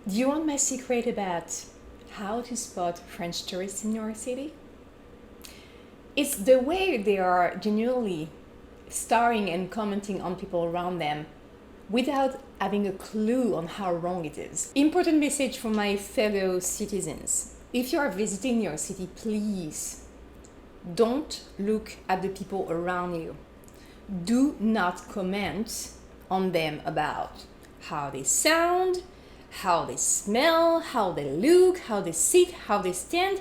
Do you want my secret about how to spot French tourists in your city? It's the way they are genuinely starring and commenting on people around them without having a clue on how wrong it is. Important message for my fellow citizens. If you are visiting your city, please don't look at the people around you. Do not comment on them about how they sound, how they smell, how they look, how they sit, how they stand.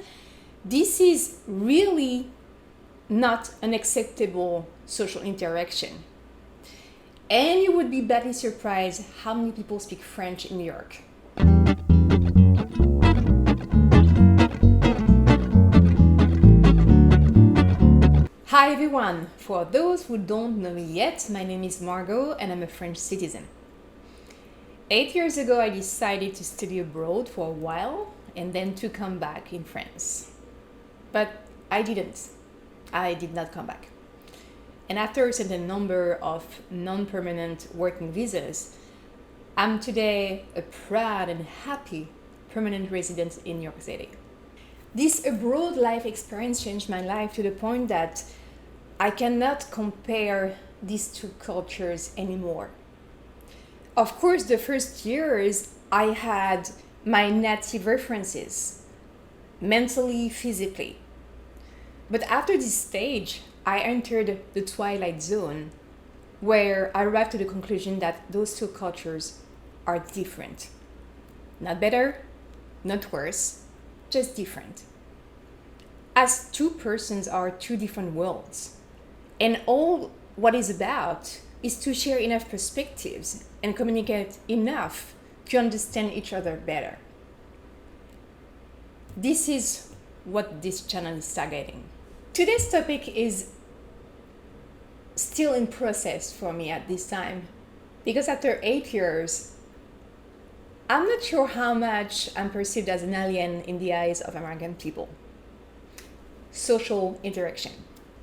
This is really not an acceptable social interaction. And you would be badly surprised how many people speak French in New York. Hi everyone! For those who don't know me yet, my name is Margot and I'm a French citizen. 8 years ago, I decided to study abroad for a while and then to come back in France. But I didn't. I did not come back. And after a certain number of non-permanent working visas, I'm today a proud and happy permanent resident in New York City. This abroad life experience changed my life to the point that I cannot compare these two cultures anymore. Of course, the first years I had my native references, mentally, physically. But after this stage, I entered the twilight zone where I arrived to the conclusion that those two cultures are different. Not better, not worse, just different. As two persons are two different worlds. And all what is about is to share enough perspectives and communicate enough to understand each other better. This is what this channel is targeting. Today's topic is still in process for me at this time because after 8 years, I'm not sure how much I'm perceived as an alien in the eyes of American people. Social interaction.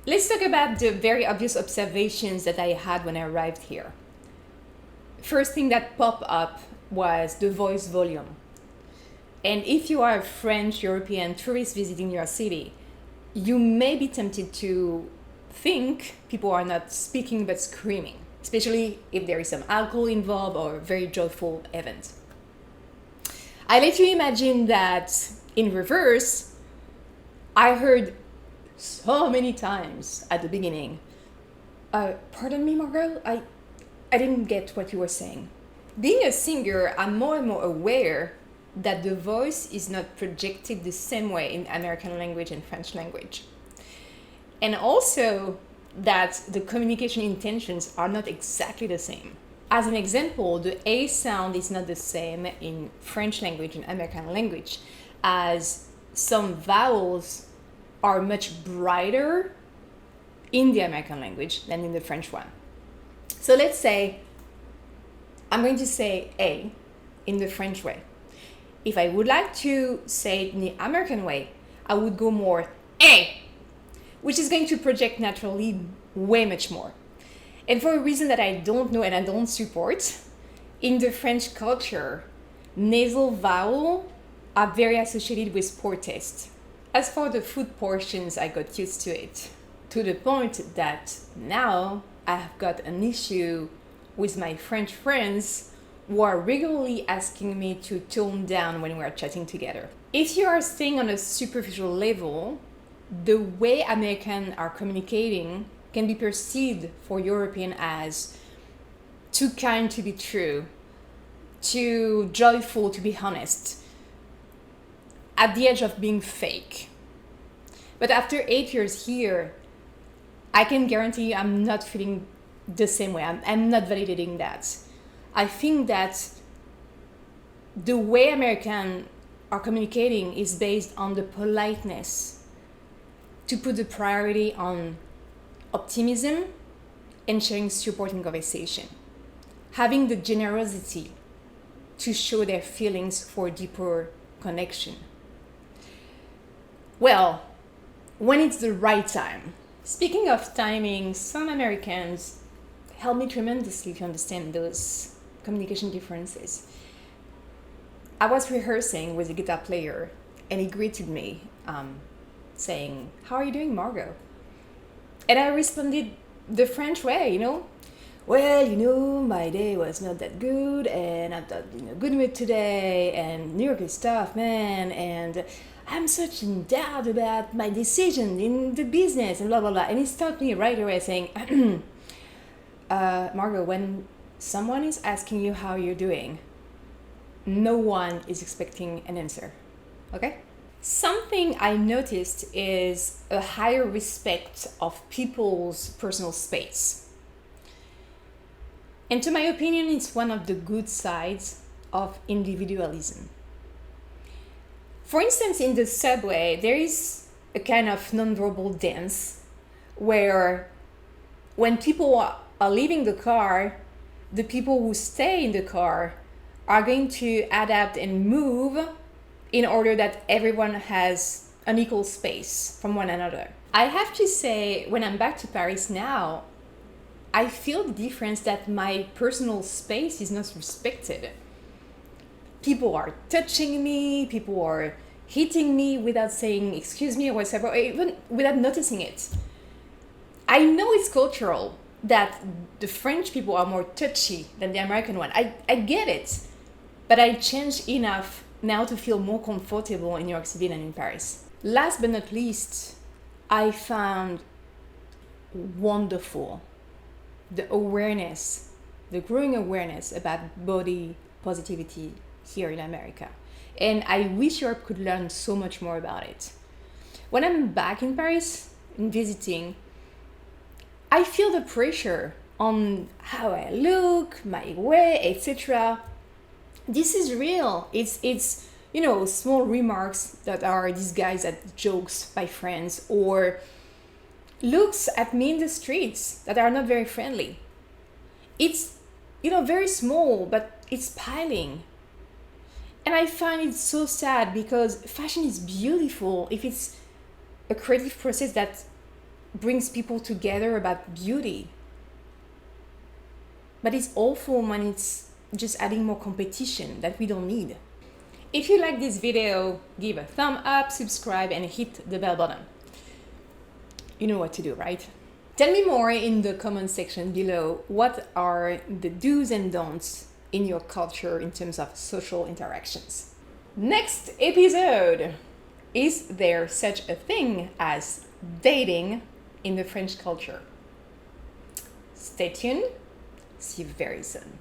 Let's talk about the very obvious observations that I had when I arrived here. First thing that popped up was the voice volume. And if you are a French European tourist visiting your city, you may be tempted to think people are not speaking but screaming, especially if there is some alcohol involved or a very joyful event. I let you imagine that in reverse, I heard so many times at the beginning, pardon me, Margot, I didn't get what you were saying. Being a singer, I'm more and more aware that the voice is not projected the same way in American language and French language. And also that the communication intentions are not exactly the same. As an example, the A sound is not the same in French language and American language, as some vowels are much brighter in the American language than in the French one. So let's say I'm going to say A in the French way. If I would like to say it in the American way, I would go more A, which is going to project naturally way much more. And for a reason that I don't know and I don't support, in the French culture, nasal vowels are very associated with poor taste. As for the food portions, I got used to it, to the point that now I have got an issue with my French friends who are regularly asking me to tone down when we are chatting together. If you are staying on a superficial level, the way Americans are communicating can be perceived for European as too kind to be true, too joyful to be honest, at the edge of being fake. But after 8 years here, I can guarantee you I'm not feeling the same way. I'm not validating that. I think that the way Americans are communicating is based on the politeness, to put the priority on optimism and sharing support in conversation, having the generosity to show their feelings for deeper connection. Well, when it's the right time. Speaking of timing, some Americans help me tremendously to understand those communication differences. I was rehearsing with a guitar player, and he greeted me, saying, "How are you doing, Margot?" And I responded the French way, "Well, my day was not that good, and I'm not in a good mood today, and New York is tough, man, and I'm such in doubt about my decision in the business, and blah, blah, blah." And he stopped me right away saying, Margot, when someone is asking you how you're doing, no one is expecting an answer, okay? Something I noticed is a higher respect of people's personal space. And to my opinion, it's one of the good sides of individualism. For instance, in the subway, there is a kind of nonverbal dance where when people are leaving the car, the people who stay in the car are going to adapt and move in order that everyone has an equal space from one another. I have to say, when I'm back to Paris now, I feel the difference that my personal space is not respected. People are touching me, people are hitting me without saying excuse me or whatever, even without noticing it. I know it's cultural that the French people are more touchy than the American one. I get it, but I changed enough now to feel more comfortable in New York City than in Paris. Last but not least, I found wonderful the growing awareness about body positivity here in America. And I wish Europe could learn so much more about it. When I'm back in Paris and visiting, I feel the pressure on how I look, my weight, etc. This is real. It's small remarks that are disguised as jokes by friends, or looks at me in the streets that are not very friendly. It's very small, but it's piling. And I find it so sad because fashion is beautiful if it's a creative process that brings people together about beauty. But it's awful when it's just adding more competition that we don't need. If you like this video, give a thumb up, subscribe, and hit the bell button. You know what to do, right? Tell me more in the comment section below. What are the do's and don'ts in your culture in terms of social interactions? Next episode. Is there such a thing as dating in the French culture? Stay tuned. See you very soon.